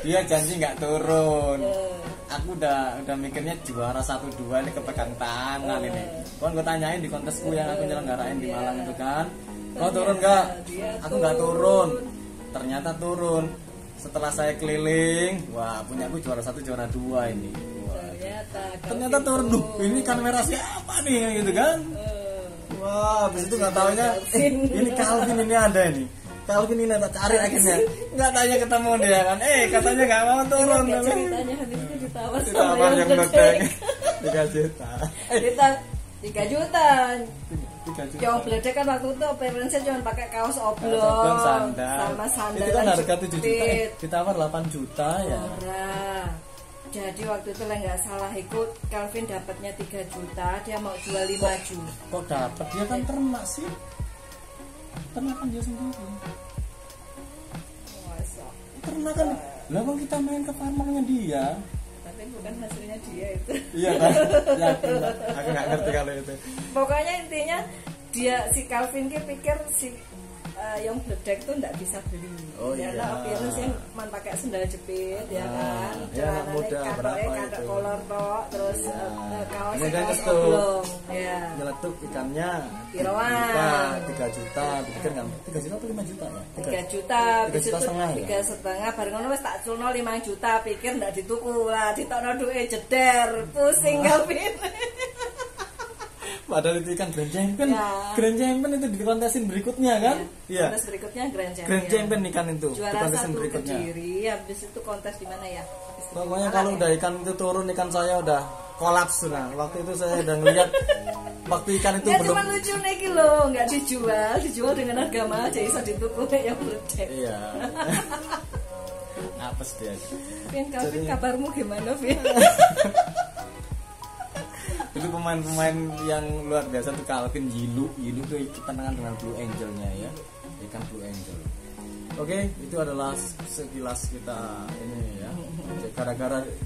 Dia janji nggak turun. Aku udah mikirnya juara 1-2 ini kepegang tangan ini. Kan gue tanyain di kontesku yang aku nyelenggarain di Malang itu kan, kau turun nggak? Aku nggak turun. Ternyata turun. Setelah saya keliling, wah punya aku juara 1 juara 2 ini. Ternyata turun. Ini kamera siapa nih gitu kan? Wah, habis itu nggak taunya ini Calvin ini ada ini. Calvin ini tak cari akhirnya. Nggak tanya ketemu dia kan. Katanya nggak mau turun. Ceritanya habis itu ditawar yang meledak 3 juta. 3 juta. Yang beledek kan waktu itu appearance-nya cuma pakai kaos oblong sama sandal. Itu kan harga 7 juta. Ditawar 8 juta ya. Jadi waktu itu nggak salah ikut Calvin dapatnya 3 juta, dia mau jual 5 juta. Kok dapat? Dia kan ternak sih. Ternak kan dia sendiri. Ternak kan. Lah bang kita main ke farmingnya dia. Tapi bukan hasilnya dia itu. Iya kan? Yakin lah. Aku nggak ngerti kalau itu. Pokoknya intinya si Calvin dia pikir si yang beledek tuh nggak bisa beli. Karena appearance yang pakai sendal jepit ya kan. Celananya kandok kolor tok, terus kaos oblong. Ya. Nyeletuk ikannya. Piroan. 3 juta, pikir kan 3 juta atau 5 juta ya? 3 juta, 3,5 bareng ngono wis tak culno 5 juta, pikir ndak dituku lah, ditokno duwe jeder, pusing Calvin. Padahal itu ikan Grand Champion. Ya. Grand Champion itu dikontesin berikutnya kan? Iya. Kontes berikutnya Grand Champion. Grand Champion ikan itu. Juara 1 berikutnya. Kediri, habis itu kontes di mana ya? Pokoknya kalau udah ikan itu turun, ikan saya udah kolaps nah. Waktu itu saya udah ngeliat waktu ikan itu belum. Cuma lucu nih kilo, nggak dijual dengan harga mahal aja bisa dituku yang beledek. Iya. Apes dia. Calvin, kabarmu gimana, Vin? Itu pemain-pemain yang luar biasa tuh Calvin, Yilu tuh ketenangan dengan Blue Angel-nya ya, ikan Blue Angel. Oke, itu adalah sekilas kita ini ya.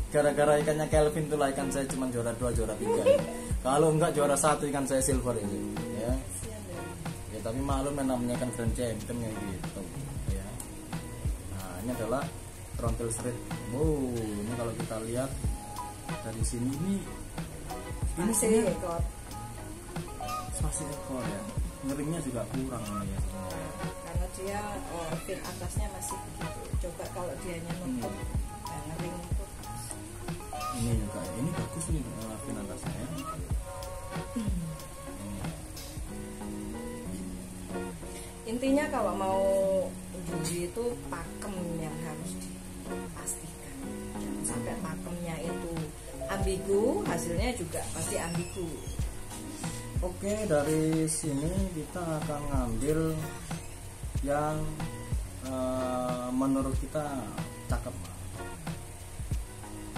Gara-gara ikannya Calvin tuh lah ikan saya cuma juara 2, juara 3. Kalau enggak juara 1 ikan saya silver ini ya. Ya tapi maklum namanya ikan Grand Champion kayak gitu ya. Nah, ini adalah Trontil Street. Ini kalau kita lihat dari sini ini masih ekor. Masih ekor ya. Ngeringnya juga kurang ini ya. Karena dia fin atasnya masih begitu. Coba kalau dianya nutup, ngering itu Ini juga, ini bagus nih pin atasnya ya. Ini. Intinya kalau mau juri itu pakem yang harus dipastikan. Jangan sampai pakemnya itu ambigu, hasilnya juga pasti ambigu. Oke, dari sini kita akan ngambil yang menurut kita cakep.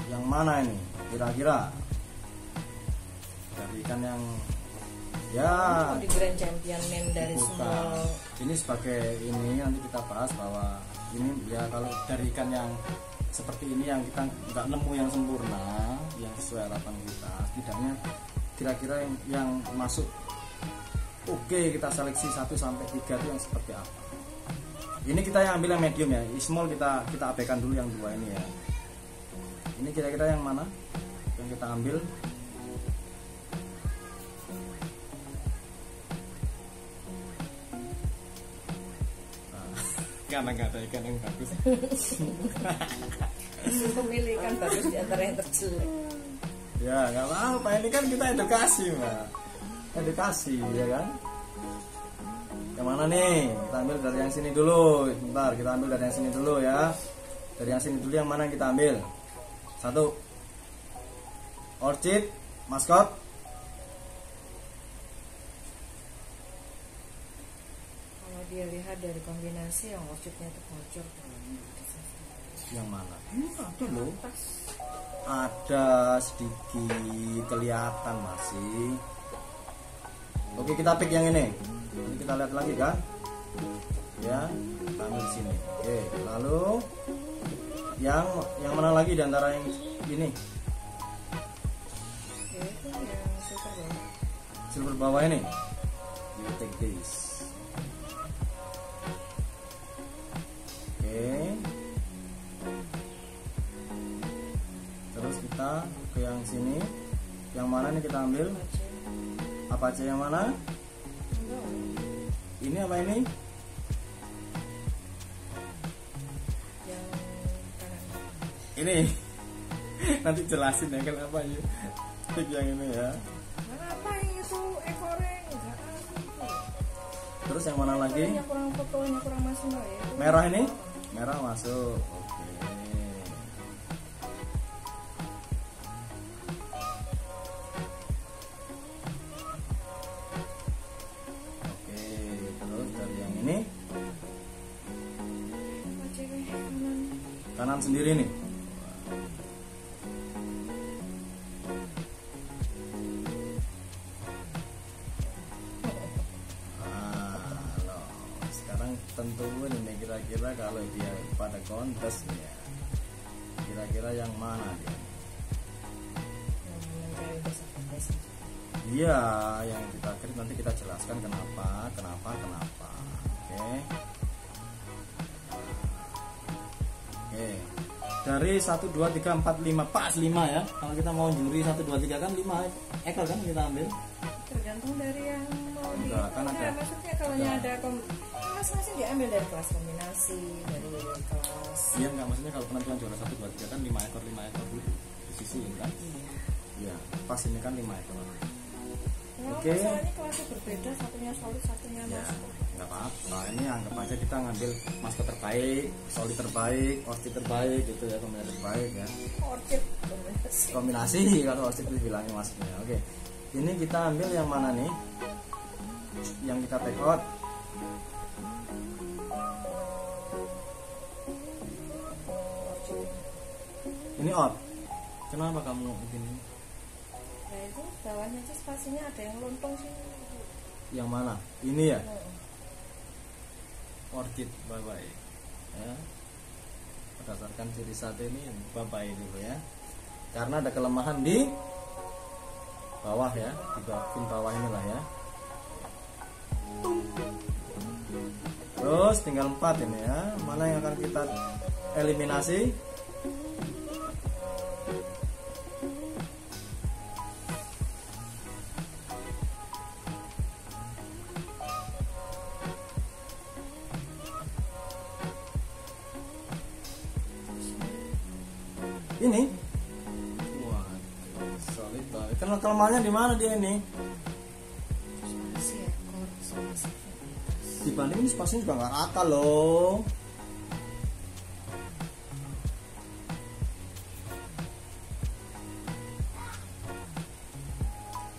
Yang mana ini kira-kira dari ikan yang ya di Grand Champion name dari semua ini sebagai ini nanti kita bahas bahwa ini ya kalau dari ikan yang seperti ini yang kita nggak nemu yang sempurna yang sesuai harapan kita, setidaknya kira-kira yang masuk oke, kita seleksi 1 sampai 3 itu yang seperti apa. Ini kita yang ambil yang medium ya, small kita abaikan dulu yang 2 ini ya. Ini kira-kira yang mana yang kita ambil? Karena nggak ada ikan yang bagus. memilih ikan bagus di antara yang terjelek. Ya nggak apa-apa, ini kan kita edukasi mbak, edukasi ya kan. Yang mana nih? Kita ambil dari yang sini dulu. Bentar, kita ambil dari yang sini dulu ya. Dari yang sini dulu yang mana yang kita ambil? 1 orchid maskot. Kalau dia lihat dari kombinasi yang orchidnya itu bocor. Yang mana? Ada loh. Ada sedikit kelihatan masih. Oke, kita pick yang ini. Ini kita lihat lagi kan? Ya, kita ambil di sini. Oke, lalu yang mana lagi di antara yang ini? Ya, itu yang silver bawah. Silver bawah ini. You take this. Oke. Terus kita ke yang sini. Yang mana nih kita ambil? Apa aja yang mana? Ini apa ini? Yang kanan. Ini. Nanti jelasin ya kenapa ya. Tik yang ini ya. Kenapa yang itu ekornya enggak ada? Terus yang mana lagi? Yang kurang fotonya kurang masuk ya. Merah ini? Merah masuk. Oke. Oke, terus dari yang ini kanan sendiri nih. Sekarang tentuin ini kira-kira kalau dia pada kontes nih ya, kira-kira yang mana dia? Iya, yang kita krit nanti kita jelaskan kenapa. Oke. Oke. Dari 1 2 3 4 5 pas 5 ya. Kalau kita mau juri 1 2 3 kan 5 ekor kan kita ambil. Tergantung dari yang mau Enggak, kan ada. Maksudnya kalau ada masing-masing diambil dari kelas kombinasi, dari kelas. Iya enggak, maksudnya kalau penentuan juara 1 2 3 kan 5 ekor dulu di sisi kan. Iya, pas ini kan 5 ekor. Oke. Masalahnya kelasnya berbeda, satunya solid, satunya Ya, maskot. nggak apa-apa. Ini anggap aja kita ngambil maskot terbaik, solid terbaik, orchid terbaik gitu ya, kombinasi terbaik ya. Orchid kombinasi. Kombinasi kalau orchid itu bilangnya maksudnya. Oke. Ini kita ambil yang mana nih? Yang kita take out. Ini out. Kenapa kamu begini? Nah itu bawahnya itu spasinya ada yang lontong sih. Yang mana? Ini ya? Orchid bye-bye ya. Berdasarkan ciri satu ini bye-bye dulu ya. Karena ada kelemahan di bawah ya, di bagian bawah inilah ya. Terus tinggal 4 ini ya. Mana yang akan kita eliminasi? Ini. balita. Karena kelemahannya di mana dia ini? Spasi ekor sama sivitas. Dibanding ini spasinya juga nggak rata loh.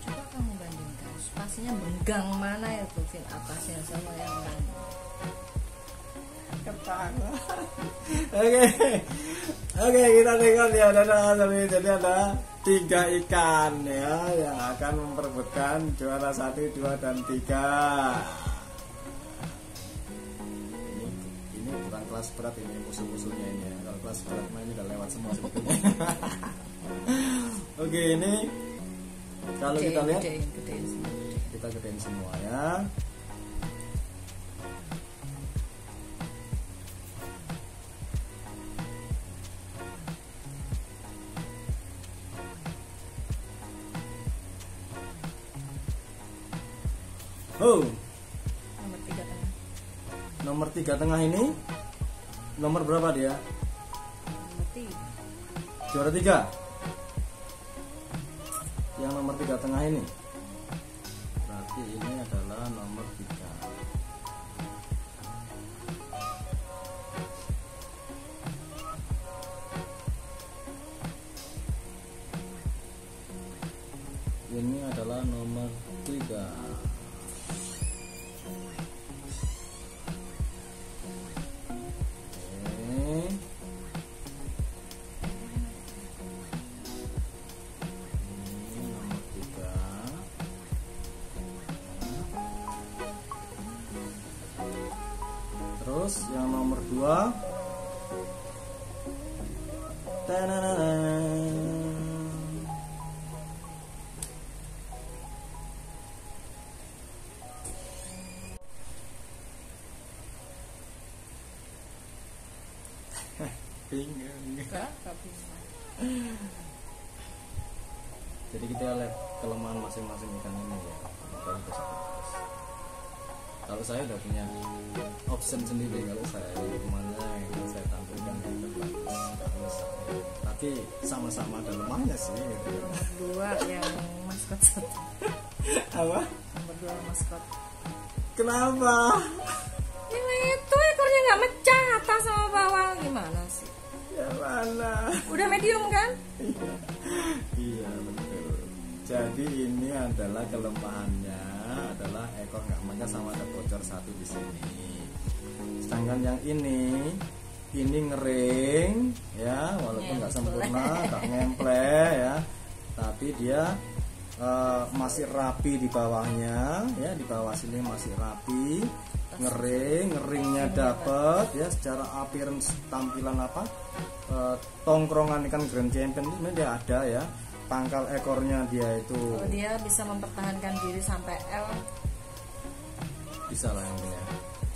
Coba kamu bandingkan spasinya benggang mana itu fin atasnya sama yang lain. Kepala. Oke, kita tengok ya, jadi ada 3 ikan ya yang akan memperebutkan juara 1, 2, dan 3. Ini bukan kelas berat, ini musuh-musuhnya ini ya. Kalau kelas berat mah ini udah lewat semua sebetulnya. Oke, ini kalau kita lihat kita gedein semua ya. Oh, Nomor 3 tengah. nomor 3 tengah ini nomor berapa dia? Nomor 3. Juara 3. Yang nomor 3 tengah ini. Berarti ini adalah nomor 3. Ini adalah nomor 3. Terus yang nomor 2. Bingung. Jadi kita lihat kelemahan masing-masing ikan ini ya. Kalau saya udah punya option sendiri, kalau saya kemana yang saya tampilkan yang terbagus. Tapi sama-sama ada lemahnya sih gitu. Nomor 2 yang maskot 1. Apa? Nomor 2 maskot. Kenapa? Ini itu ekornya nggak mecah atas sama bawah, gimana sih? Ya mana? Udah medium kan? Iya betul. Jadi ini adalah kelemahannya adalah ekor nggak manja sama ada bocor 1 di sini. Sedangkan yang ini ngering ya, walaupun nggak sempurna, nggak ngemple ya, tapi dia masih rapi di bawahnya ya, di bawah sini masih rapi, ngeringnya dapet ya, secara appearance tampilan apa tongkrongan ikan Grand Champion ini dia ada ya. Pangkal ekornya dia itu dia bisa mempertahankan diri sampai L. Bisa lah yang ya.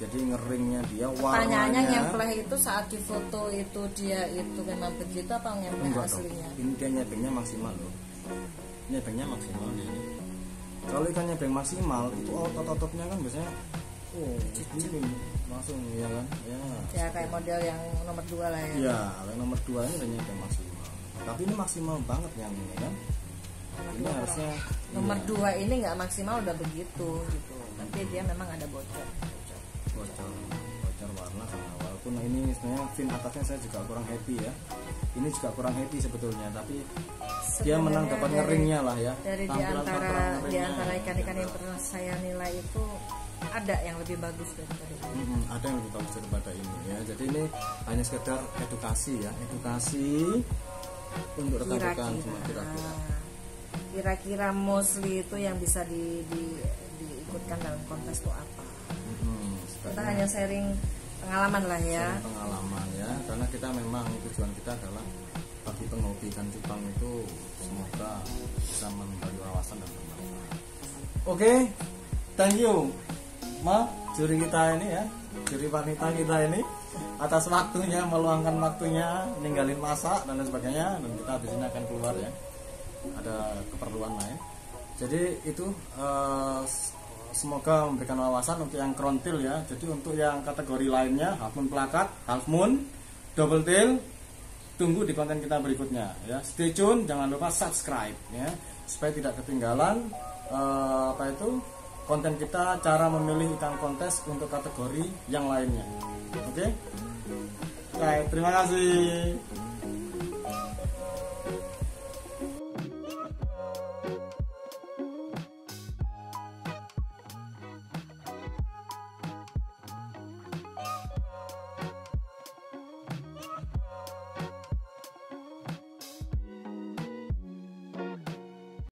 Jadi ngeringnya dia, warnanya. Pertanyaannya nyempleh itu saat difoto itu dia itu memang begitu apa nyempleh aslinya? Ini dia nyebengnya maksimal loh. Nyebengnya maksimal dia ini. Kalau ikan nyebeng maksimal itu otot-ototnya kan biasanya ini langsung ya kan ya kayak model yang nomor 2 lah ya. Iya, yang nomor 2 ini udah nyebeng maksimal. Tapi ini maksimal banget yang ini kan. Ini harusnya nomor 2 ini nggak maksimal udah begitu gitu. Tapi dia memang ada bocor warna sama, walaupun ini sebenarnya fin atasnya saya juga kurang happy ya. Ini juga kurang happy sebetulnya, tapi dia menang dapat ngeringnya lah ya. Dari di antara ikan-ikan yang pernah saya nilai itu ada yang lebih bagus daripada ini. Ada yang lebih bagus daripada ini ya. Jadi ini hanya sekedar edukasi ya, edukasi untuk rekan-rekan semua kira-kira mostly itu yang bisa diikutkan dalam kontes itu apa? Kita hanya sharing pengalaman lah ya. Pengalaman ya, karena kita memang tujuan kita adalah bagi penghobi ikan cupang itu semoga bisa memberi wawasan dan bermanfaat. Oke, thank you, Ma, juri kita ini ya, juri wanita kita ini atas waktunya, meluangkan waktunya, ninggalin masak dan lain sebagainya, dan kita di sini akan keluar ya, ada keperluan lain. Jadi itu semoga memberikan wawasan untuk yang crown tail ya. Jadi untuk yang kategori lainnya half moon plakat, half moon, double tail, tunggu di konten kita berikutnya ya. Stay tune, jangan lupa subscribe ya supaya tidak ketinggalan konten kita, cara memilih ikan kontes untuk kategori yang lainnya. Oke? Baik, terima kasih.